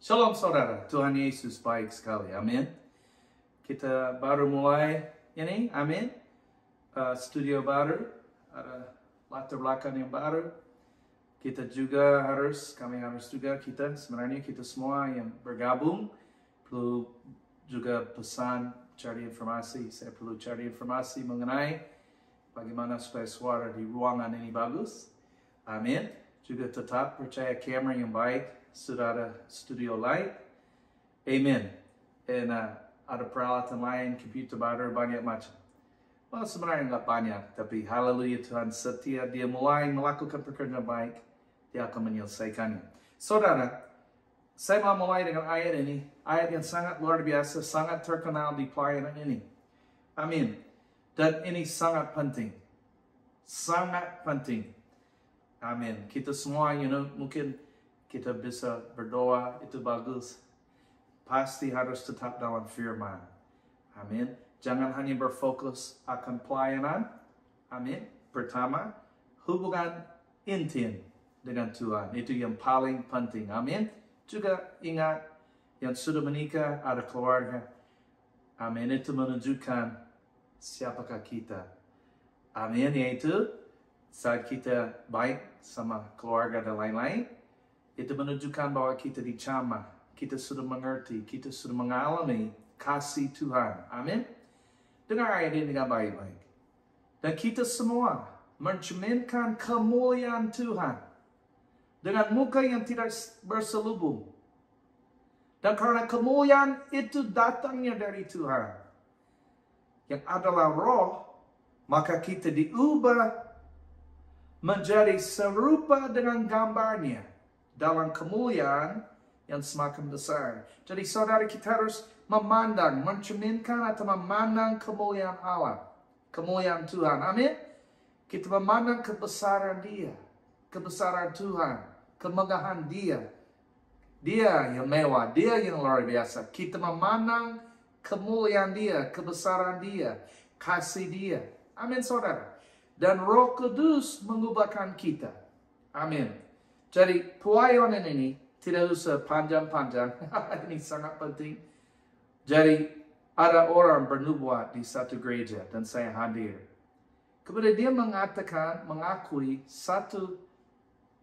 Shalom saudara, Tuhan Yesus baik sekali, amin. Kita baru mulai ini, amin. Studio baru, ada latar belakang yang baru. Kami harus juga sebenarnya kita semua yang bergabung perlu juga pesan cari informasi. Saya perlu cari informasi mengenai bagaimana supaya suara di ruangan ini bagus, amin. Juga tetap percaya kamera yang baik. Sudah ada studio light, amen. Dan ada peralatan lain, komputer baru, banyak macam. Well, sebenarnya nggak banyak, tapi haleluya Tuhan setia. Dia mulai melakukan pekerjaan baik, dia akan menyelesaikannya. Saudara, saya mau mulai dengan ayat ini, ayat yang sangat luar biasa, sangat terkenal di pelayanan ini. Amin. Dan ini sangat penting. Sangat penting. Amin. Kita semua, mungkin kita bisa berdoa, itu bagus. Pasti harus tetap dalam firman. Amin. Jangan hanya berfokus akan pelayanan. Amin. Pertama, hubungan intim dengan Tuhan. Itu yang paling penting. Amin. Juga ingat, yang sudah menikah, ada keluarga. Amin. Itu menunjukkan siapakah kita. Amin. Yaitu, saat kita baik sama keluarga dan lain-lain, itu menunjukkan bahwa kita dicamah, kita sudah mengerti, kita sudah mengalami kasih Tuhan. Amin. Dengar ayat ini dengan baik-baik. Dan kita semua mencerminkan kemuliaan Tuhan dengan muka yang tidak berselubung. Dan karena kemuliaan itu datangnya dari Tuhan, yang adalah roh, maka kita diubah menjadi serupa dengan gambarnya dalam kemuliaan yang semakin besar. Jadi saudara, kita harus memandang, mencerminkan atau memandang kemuliaan Allah, kemuliaan Tuhan. Amin. Kita memandang kebesaran Dia, kebesaran Tuhan, kemegahan Dia. Dia yang mewah, Dia yang luar biasa. Kita memandang kemuliaan Dia, kebesaran Dia, kasih Dia. Amin saudara. Dan Roh Kudus mengubahkan kita. Amin. Jadi pelayanan ini tidak usah panjang-panjang. Ini sangat penting. Jadi ada orang bernubuat di satu gereja dan saya hadir. Kemudian dia mengakui satu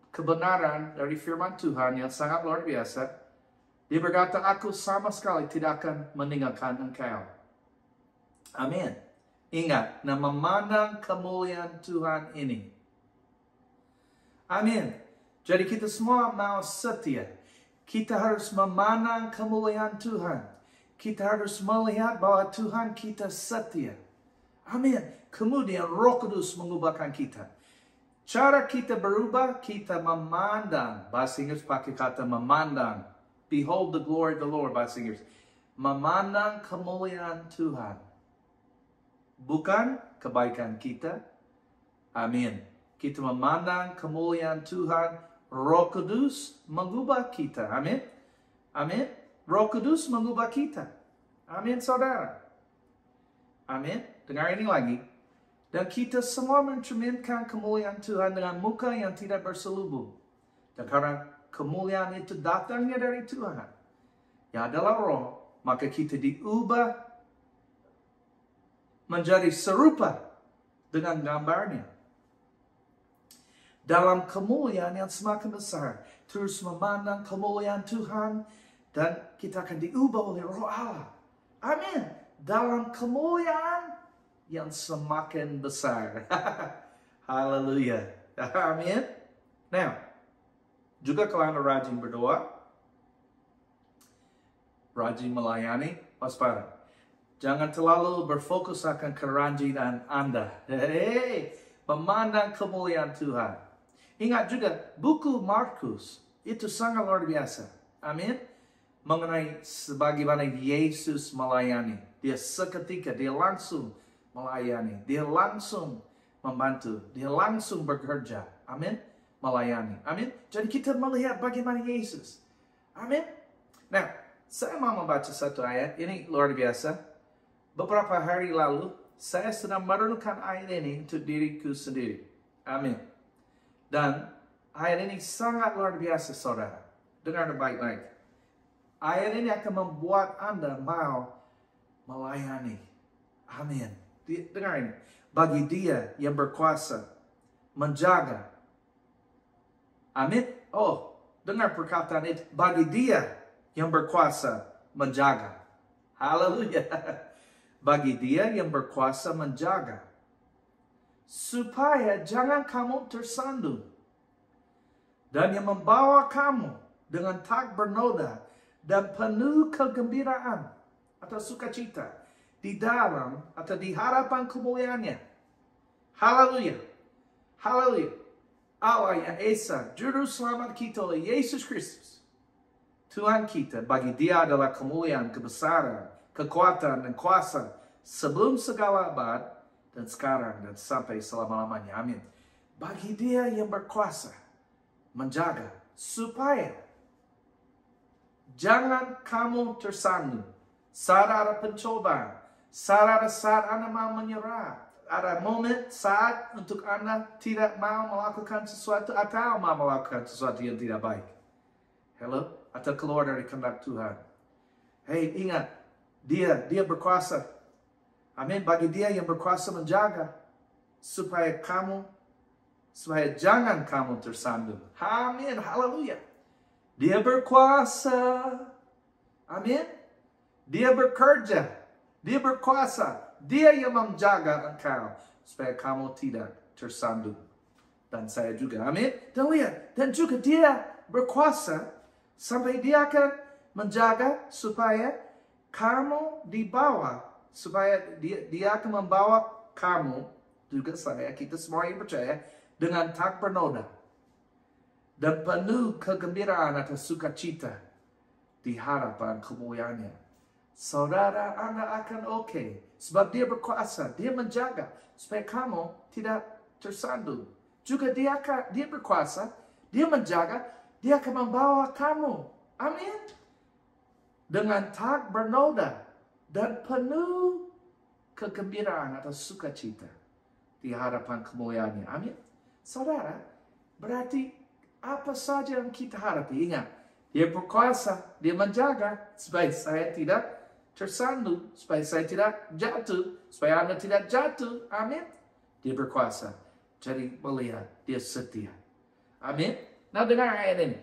kebenaran dari firman Tuhan yang sangat luar biasa. Dia berkata, aku sama sekali tidak akan meninggalkan engkau. Amin. Ingat, memandang kemuliaan Tuhan ini. Amin. Jadi kita semua mau setia. Kita harus memandang kemuliaan Tuhan. Kita harus melihat bahwa Tuhan kita setia. Amin. Kemudian Roh Kudus mengubahkan kita. Cara kita berubah, kita memandang. Bahasa Inggris pakai kata memandang. Behold the glory of the Lord, bahasa Inggris. Memandang kemuliaan Tuhan. Bukan kebaikan kita. Amin. Kita memandang kemuliaan Tuhan. Roh Kudus mengubah kita. Amin. Amin. Roh Kudus mengubah kita. Amin saudara. Amin. Dengar ini lagi. Dan kita semua mencerminkan kemuliaan Tuhan dengan muka yang tidak berselubung. Dan karena kemuliaan itu datangnya dari Tuhan, yang adalah roh, maka kita diubah menjadi serupa dengan gambarnya. Dalam kemuliaan yang semakin besar. Terus memandang kemuliaan Tuhan. Dan kita akan diubah oleh roh Allah. Amin. Dalam kemuliaan yang semakin besar. Haleluya. Amin. Nah, juga kalau Anda rajin berdoa, rajin melayani, waspada. Jangan terlalu berfokus akan kerajinan Anda. Memandang kemuliaan Tuhan. Ingat juga, buku Markus itu sangat luar biasa. Amin. Mengenai sebagaimana Yesus melayani. Dia seketika, dia langsung melayani. Dia langsung membantu. Dia langsung bekerja. Amin. Melayani. Amin. Jadi kita melihat bagaimana Yesus. Amin. Nah, saya mau membaca satu ayat. Ini luar biasa. Beberapa hari lalu, saya sedang merenungkan ayat ini untuk diriku sendiri. Amin. Dan ayat ini sangat luar biasa, saudara. Dengar baik-baik. Ayat ini akan membuat Anda mau melayani. Amin. Dengar ini. Bagi Dia yang berkuasa menjaga. Amin. Oh, dengar perkataan itu. Bagi Dia yang berkuasa menjaga. Haleluya. Bagi Dia yang berkuasa menjaga. Supaya jangan kamu tersandung. Dan yang membawa kamu dengan tak bernoda dan penuh kegembiraan atau sukacita di dalam atau di hadapan kemuliaannya. Haleluya. Haleluya. Allah yang Esa, Juru Selamat kita oleh Yesus Kristus. Tuhan kita, bagi Dia adalah kemuliaan, kebesaran, kekuatan, dan kuasa sebelum segala abad dan sekarang dan sampai selama-lamanya. Amin. Bagi Dia yang berkuasa menjaga supaya jangan kamu tersandung saat ada pencobaan, saat Anda mau menyerah, ada momen saat untuk Anda tidak mau melakukan sesuatu atau mau melakukan sesuatu yang tidak baik. Hello? Atau keluar dari kehendak Tuhan. Hey, ingat, Dia berkuasa. Amin. Bagi Dia yang berkuasa menjaga supaya jangan kamu tersandung. Amin. Haleluya. Dia berkuasa. Amin. Dia bekerja. Dia berkuasa. Dia yang menjaga engkau supaya kamu tidak tersandung. Dan saya juga. Amin. Dan lihat. Dan juga Dia berkuasa sampai Dia akan menjaga supaya kamu dibawa. Supaya dia akan membawa kamu, juga saya, kita semua yang percaya, dengan tak bernoda dan penuh kegembiraan atau sukacita di hadapan kemuliaannya. Saudara, Anda akan oke. Sebab Dia berkuasa, Dia menjaga supaya kamu tidak tersandung. Juga Dia berkuasa, Dia menjaga, Dia akan membawa kamu. Amin. Dengan tak bernoda dan penuh kegembiraan atau sukacita di hadapan kemuliaannya. Amin. Saudara, berarti apa saja yang kita hadapi, ingat, Dia berkuasa, Dia menjaga supaya saya tidak tersandung, supaya saya tidak jatuh, supaya Anda tidak jatuh. Amin. Dia berkuasa. Jadi melihat Dia setia. Amin. Nah, dengar ayat ini.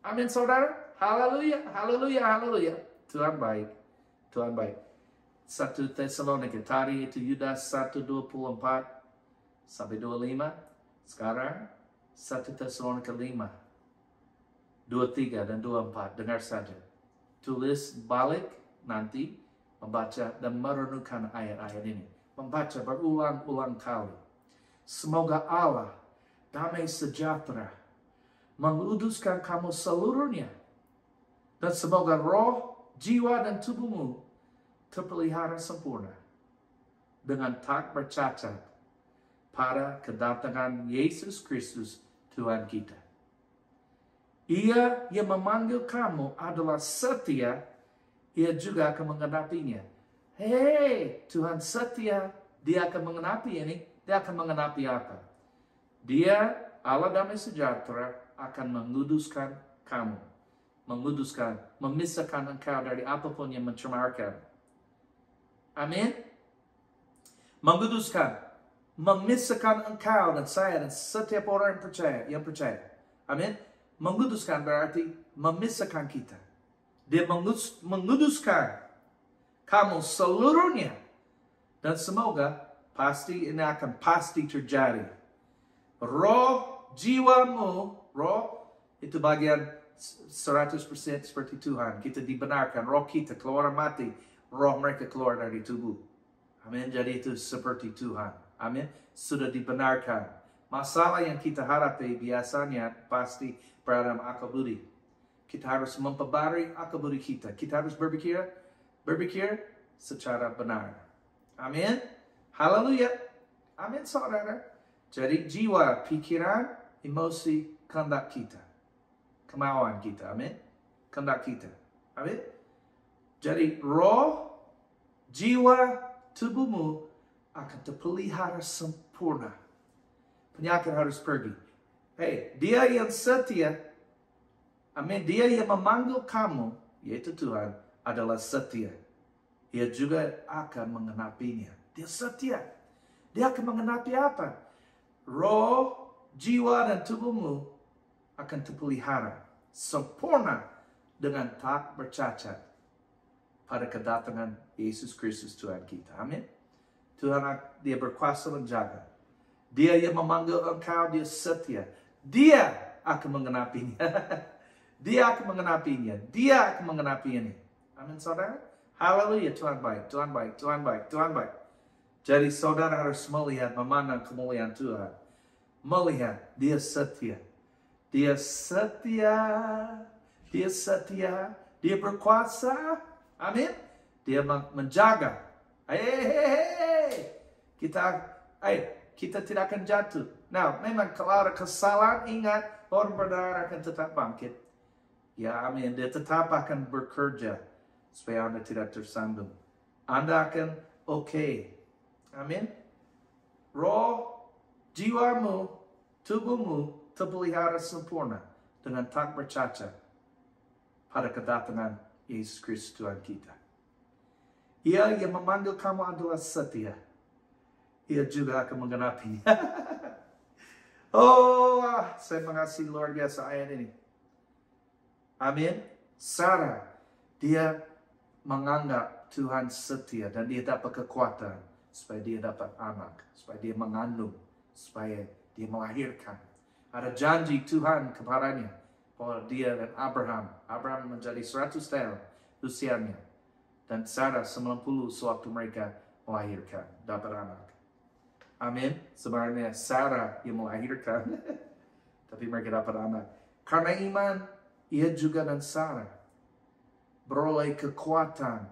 Amin, saudara. Haleluya, haleluya, haleluya. Tuhan baik. Tuhan baik. 1 Tesalonika tadi itu Yudas 1:24 sampai 25. Sekarang 1 Tesalonika 5, 23 dan 24. Dengar saja. Tulis balik nanti, membaca dan merenungkan ayat-ayat ini. Membaca berulang-ulang kali. Semoga Allah damai sejahtera menguduskan kamu seluruhnya. Dan semoga roh, jiwa, dan tubuhmu terpelihara sempurna dengan tak bercacat pada kedatangan Yesus Kristus Tuhan kita. Ia yang memanggil kamu adalah setia, Ia juga akan menggenapinya. Hei, Tuhan setia, Dia akan menggenapi ini. Dia akan menggenapi apa? Dia, Allah damai sejahtera, akan menguduskan kamu. Menguduskan, memisahkan engkau dari apapun yang mencemarkan. Amin. Menguduskan, memisahkan engkau dan saya dan setiap orang yang percaya. Amin. Menguduskan berarti memisahkan kita. Dia menguduskan kamu seluruhnya. Dan semoga pasti ini akan pasti terjadi. Roh jiwamu, roh itu bagian 100% seperti Tuhan. Kita dibenarkan, roh kita keluar mati, roh mereka keluar dari tubuh. Amin. Jadi itu seperti Tuhan. Amin. Sudah dibenarkan. Masalah yang kita hadapi biasanya pasti berada dalam akal budi. Kita harus memperbarui akal budi kita. Kita harus berpikir secara benar. Amin. Haleluya. Amin, saudara. Jadi jiwa, pikiran, emosi, kehendak kita. Kemauan kita. Amin. Kehendak kita. Amin. Jadi roh, jiwa, tubuhmu akan terpelihara sempurna. Penyakit harus pergi. Hey, Dia yang setia, amin, Dia yang memanggil kamu yaitu Tuhan, adalah setia. Ia juga akan menggenapinya. Dia setia. Dia akan menggenapi apa? Roh, jiwa, dan tubuhmu akan terpelihara sempurna dengan tak bercacat pada kedatangan Yesus Kristus Tuhan kita. Amin. Tuhan, dia berkuasa menjaga. Dia yang memanggil engkau, dia setia. Dia akan menggenapinya. Dia akan menggenapinya. Dia akan menggenapinya. Amin, saudara. Haleluya, Tuhan baik, Tuhan baik, Tuhan baik, Tuhan baik. Jadi saudara harus melihat, memandang kemuliaan Tuhan. Melihat, dia setia. Dia setia. Dia setia. Dia berkuasa. Amin. Dia menjaga. Kita tidak akan jatuh. Nah, memang kalau ada kesalahan, ingat, orang berdarah akan tetap bangkit. Ya, amin. Dia tetap akan bekerja supaya Anda tidak tersandung. Anda akan oke. Amin. Roh, jiwamu, tubuhmu terpelihara sempurna dengan tak bercacat pada kedatangan Yesus Kristus Tuhan kita. Ia yang memanggil kamu adalah setia. Ia juga akan menggenapi. Saya mengasihi luar biasa ayat ini. Amin. Sarah, dia menganggap Tuhan setia dan dia dapat kekuatan supaya dia dapat anak, supaya dia mengandung, supaya dia melahirkan. Ada janji Tuhan kepadanya bahwa dia dan Abraham menjadi 100 tahun usianya, dan Sarah 90 sewaktu mereka melahirkan, dapat anak. Amin. Sebenarnya Sarah yang melahirkan, tapi mereka dapat anak. Karena iman, ia juga dan Sarah beroleh kekuatan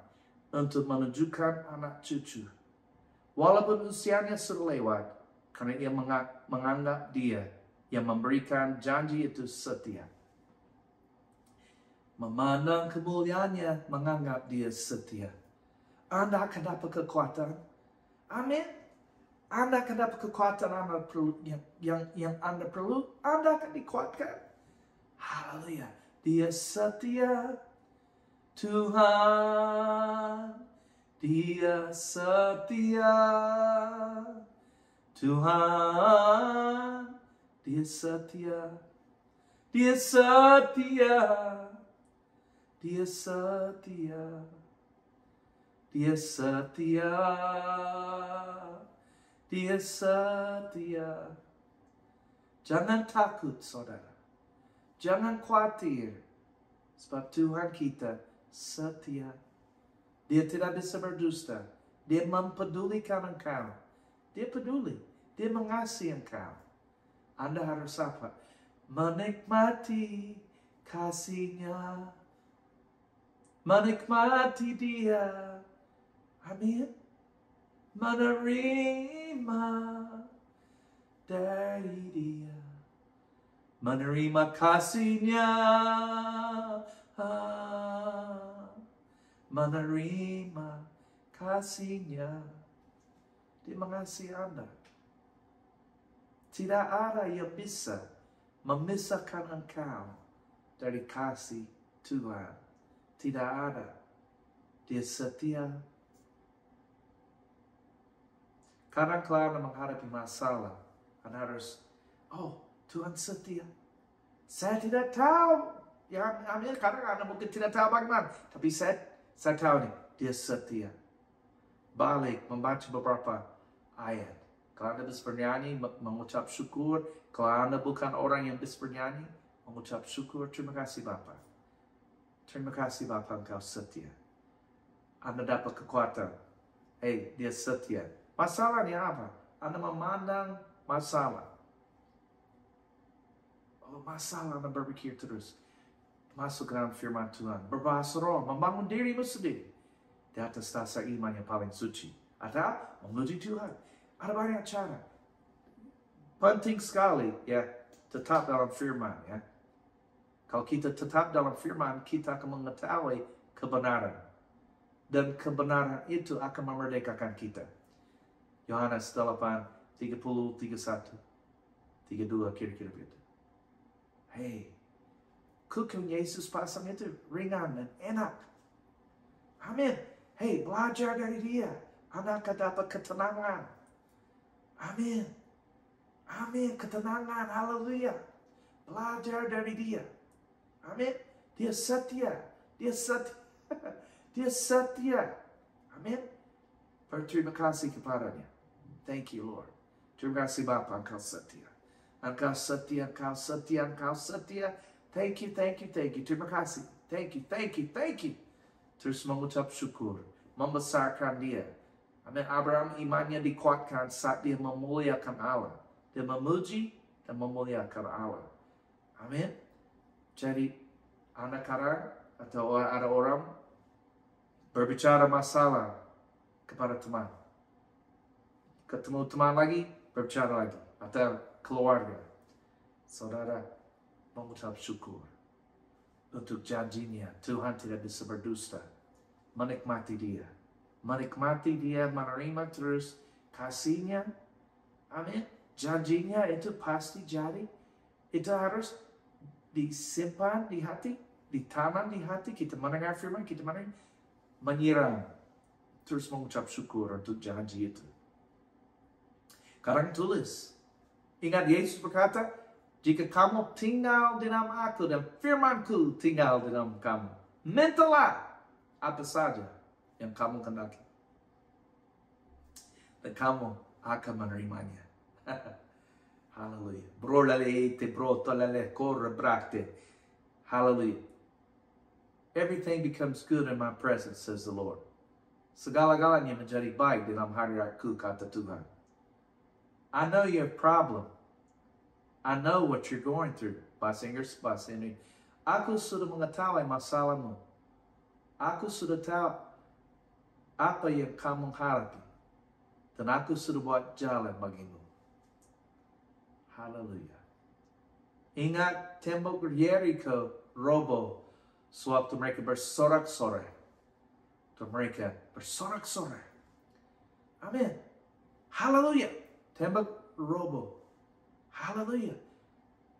untuk menunjukkan anak cucu. Walaupun usianya sudah lewat, karena ia menganggap dia yang memberikan janji itu setia. Memandang kemuliaannya, menganggap dia setia. Anda akan dapat kekuatan. Amin. Anda akan dapat kekuatan yang Anda perlu. Anda akan dikuatkan. Haleluya. Dia setia. Tuhan, dia setia. Tuhan, dia setia. Dia setia. Dia setia. Dia setia. Dia setia. Jangan takut, saudara. Jangan khawatir. Sebab Tuhan kita setia. Dia tidak bisa berdusta. Dia mempedulikan engkau. Dia peduli. Dia mengasihi engkau. Anda harus apa? Menikmati kasih-Nya. Menikmati Dia. Amin. Menerima dari Dia. Menerima kasih-Nya. Menerima kasih-Nya. Dia mengasihi Anda. Tidak ada yang bisa memisahkan engkau dari kasih Tuhan. Tidak ada. Dia setia. Kadang kalau Anda menghadapi masalah, Anda harus, Tuhan setia. Saya tidak tahu. Ya, amin. Kadang Anda mungkin tidak tahu bagaimana. Tapi saya tahu nih, dia setia. Balik, membaca beberapa ayat. Kalau Anda bisa bernyanyi, mengucap syukur. Kalau Anda bukan orang yang bisa bernyanyi, mengucap syukur. Terima kasih Bapa. Terima kasih Bapa, Engkau setia. Anda dapat kekuatan. Dia setia. Masalahnya apa? Anda memandang masalah. Masalah Anda berpikir terus. Masuk ke dalam firman Tuhan. Berbahasa roh. Membangun dirimu sendiri. Di atas dasar iman yang paling suci. Atau memuji Tuhan. Ada banyak cara. Penting sekali ya. Tetap dalam firman ya. Kalau kita tetap dalam firman, kita akan mengetahui kebenaran. Dan kebenaran itu akan memerdekakan kita. Yohanes 8, 30, 31, 32 kira-kira begitu. Kukun Yesus pasang itu ringan dan enak. Amin. Hey, belajar dari dia. Anak dapat ketenangan. Amin. Amin. Ketenangan. Haleluya. Belajar dari dia. Amin. Dia setia. Dia setia. Dia setia. Amin. Berterima kasih kepadanya. Thank you, Lord. Terima kasih Bapa, Engkau setia. Engkau setia, Engkau setia, Engkau setia. Thank you, thank you, thank you. Terima kasih. Thank you, thank you, thank you. Terus mengucap syukur. Membesarkan dia. Amin. Abraham imannya dikuatkan saat dia memuliakan Allah. Dia memuji dan memuliakan Allah. Amin. Jadi anak orang atau ada orang berbicara masalah kepada teman. Ketemu teman lagi, berbicara lagi. Atau keluarga. Saudara mengucap syukur untuk janjinya. Tuhan tidak bisa berdusta. Menikmati dia. Menikmati dia, menerima terus kasihnya. Amin. Janjinya itu pasti jadi. Itu harus disimpan di hati, ditanam di hati. Kita mendengar firman, kita menyiram. Terus mengucap syukur untuk janji itu. Sekarang tulis. Ingat Yesus berkata, jika kamu tinggal di dalam aku dan firmanku tinggal di dalam kamu, mintalah apa saja yang kamu kehendaki. Dan kamu akan menerimanya. Hallelujah. Brolale, brotolale, corre, bracte. Hallelujah. Everything becomes good in my presence, says the Lord. Segala-galanya menjadi baik dalam hadiratku, kata Tuhan. I know your problem. I know what you're going through. Bahasa Inggris, bahasa Indonesia. Aku sudah mengetahui masalahmu. Aku sudah tahu apa yang kamu hadapi. Dan aku sudah buat jalan bagimu. Haleluya. Ingat tembok Jericho roboh sewaktu mereka bersorak-sorai. Dan mereka bersorak-sorai. Amin. Haleluya. Tembok roboh. Haleluya.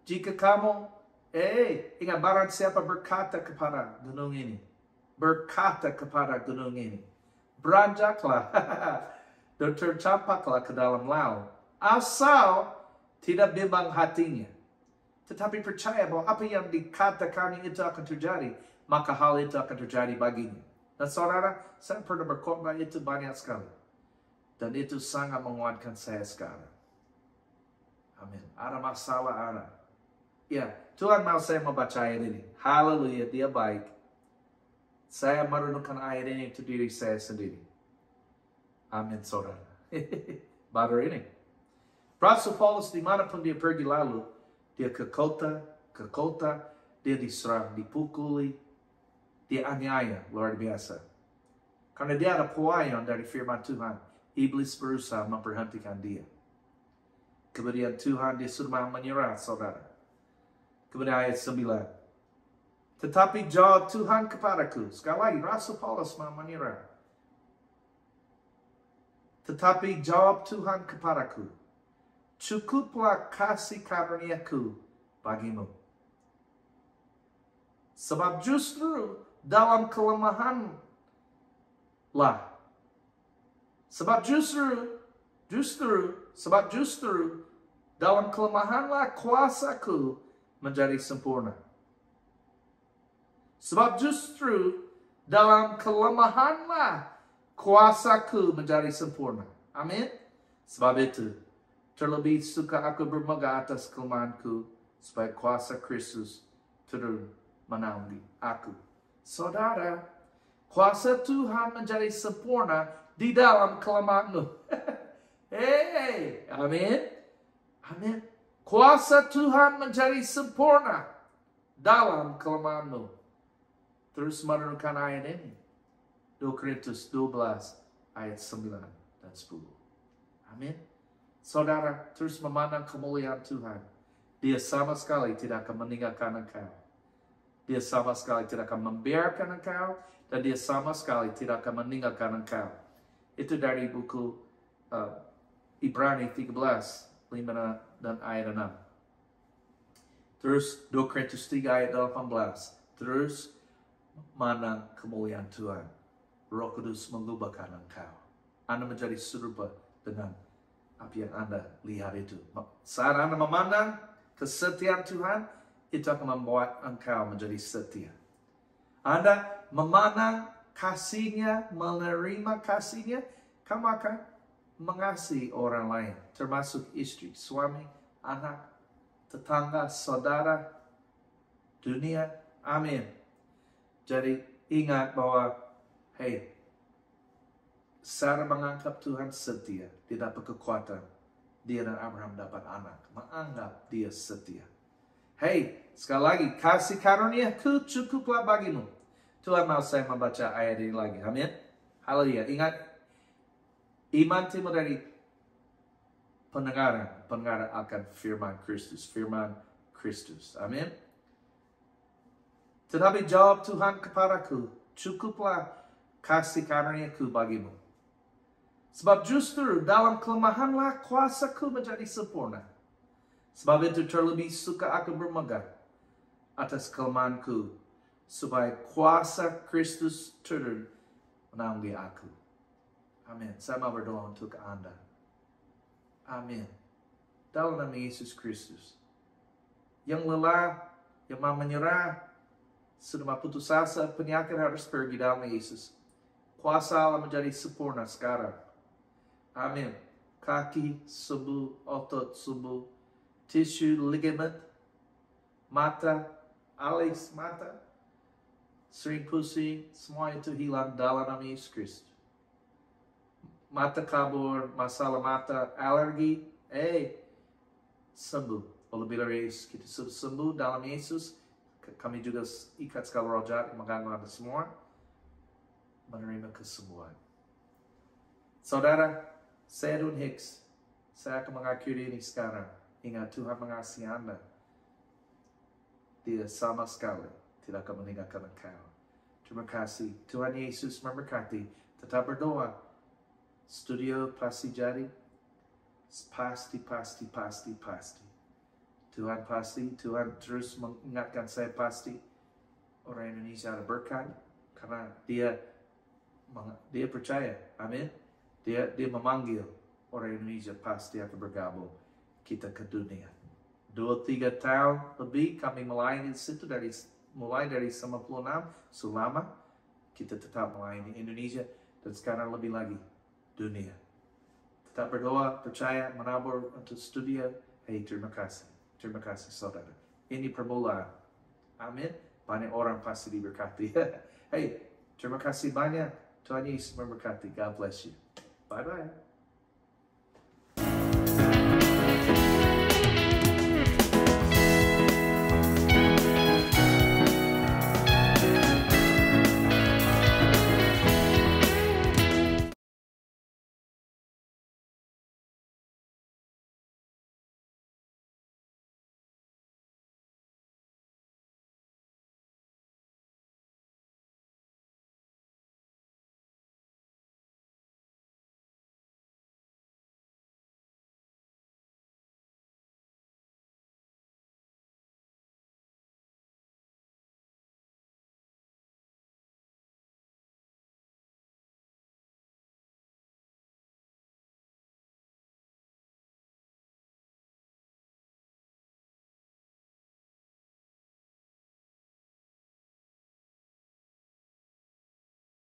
Jika kamu, ingat barang siapa berkata kepada gunung ini. Berkata kepada gunung ini. Beranjaklah. Dan tercampaklah ke dalam laut. Asal tidak bimbang hatinya. Tetapi percaya bahwa apa yang dikatakan itu akan terjadi. Maka hal itu akan terjadi baginya. Dan saudara, saya pernah berkhotbah itu banyak sekali. Dan itu sangat menguatkan saya sekarang. Amin. Ada masalah, ada. Ya, Tuhan mau saya membaca ayat ini. Haleluya, dia baik. Saya merenungkan ayat ini untuk diri saya sendiri. Amin, saudara. Baru ini. Rasul Paulus dimanapun dia pergi lalu, dia ke kota, dia diserang, dipukuli, dia aniaya, luar biasa. Karena dia ada pelayan dari firman Tuhan. Iblis berusaha memberhentikan dia. Kemudian Tuhan disuruh menyerah, saudara. Kemudian ayat 9. Tetapi jawab Tuhan kepadaku. Sekali lagi, Rasul Paulus mau menyerah. Tetapi jawab Tuhan kepadaku. Cukuplah kasih karuniaku bagimu. Sebab justru dalam kelemahanlah. Sebab justru dalam kelemahanlah kuasaku menjadi sempurna. Sebab justru dalam kelemahanlah kuasaku menjadi sempurna. Amin. Sebab itu, terlebih suka aku bermegah atas kelemahanku, supaya kuasa Kristus turun menaungi aku. Saudara, kuasa Tuhan menjadi sempurna di dalam kelemahanmu. Amin. Amin. Kuasa Tuhan menjadi sempurna dalam kelemahanmu. Terus merenungkan ayat ini. 2 Korintus 12 ayat 9 dan 10. Amin. Saudara, terus memandang kemuliaan Tuhan. Dia sama sekali tidak akan meninggalkan engkau. Dia sama sekali tidak akan membiarkan engkau. Dan dia sama sekali tidak akan meninggalkan engkau. Itu dari buku Ibrani 13, 5 dan ayat 6. Terus 2 Korintus 3 ayat 18. Terus mana kemuliaan Tuhan. Roh Kudus mengubahkan engkau. Anda menjadi serupa dengan apa yang Anda lihat itu. Saat Anda memandang kesetiaan Tuhan, itu akan membuat engkau menjadi setia. Anda memandang kasihnya, menerima kasihnya, kamu akan mengasihi orang lain, termasuk istri, suami, anak, tetangga, saudara, dunia. Amin. Jadi ingat bahwa, hey, cara menganggap Tuhan setia, tidak berkekuatan. Dia dan Abraham dapat anak, menganggap dia setia. Hey, sekali lagi, kasih karunia-Ku cukuplah bagimu. Tuhan mau saya membaca ayat ini lagi. Amin. Haleluya. Ingat, iman timbul dari pendengaran akan firman Kristus. Amin. Tetapi jawab Tuhan kepadaku, cukuplah kasih karunia-Ku bagimu. Sebab justru dalam kelemahanlah kuasa-Ku menjadi sempurna. Sebab itu terlebih suka aku bermegah atas kelemahanku, supaya kuasa Kristus turun menaungi aku. Amin. Saya mau berdoa untuk Anda. Amin. Dalam nama Yesus Kristus. Yang lelah, yang mau menyerah, sudah mau putus asa, penyakit harus pergi dalam Yesus. Kuasa Allah menjadi sempurna sekarang. Amin. Kaki sembuh, otot sembuh, tisu, ligament, mata, alis mata, sering pusing, semua itu hilang dalam nama Yesus Kristus. Mata kabur, masalah mata, alergi, sembuh. Lebih dari Yesus, kita sudah sembuh dalam Yesus. Kami juga ikat segala roh jahat yang mengganggu Anda semua, menerima kesembuhan. Saudara, saya Edwin Hicks. Saya akan mengakhiri ini sekarang. Ingat, Tuhan mengasihi Anda. Dia sama sekali tidak akan meninggalkan engkau. Terima kasih. Tuhan Yesus memberkati. Tetap berdoa. Studio pasti jadi. Pasti. Tuhan pasti. Tuhan terus mengingatkan saya pasti. Orang Indonesia ada berkat. Karena dia percaya. Amin. Dia memanggil orang Indonesia pasti akan bergabung kita ke dunia. 2-3 tahun lebih kami melayani di situ mulai dari 96 selama kita tetap melayani Indonesia dan sekarang lebih lagi dunia. Tetap berdoa, percaya, menabur untuk studio. Hey, terima kasih saudara. Ini permulaan. Amin. Banyak orang pasti diberkati. Hey, terima kasih banyak. Tuhan Yesus memberkati. God bless you. Bye-bye.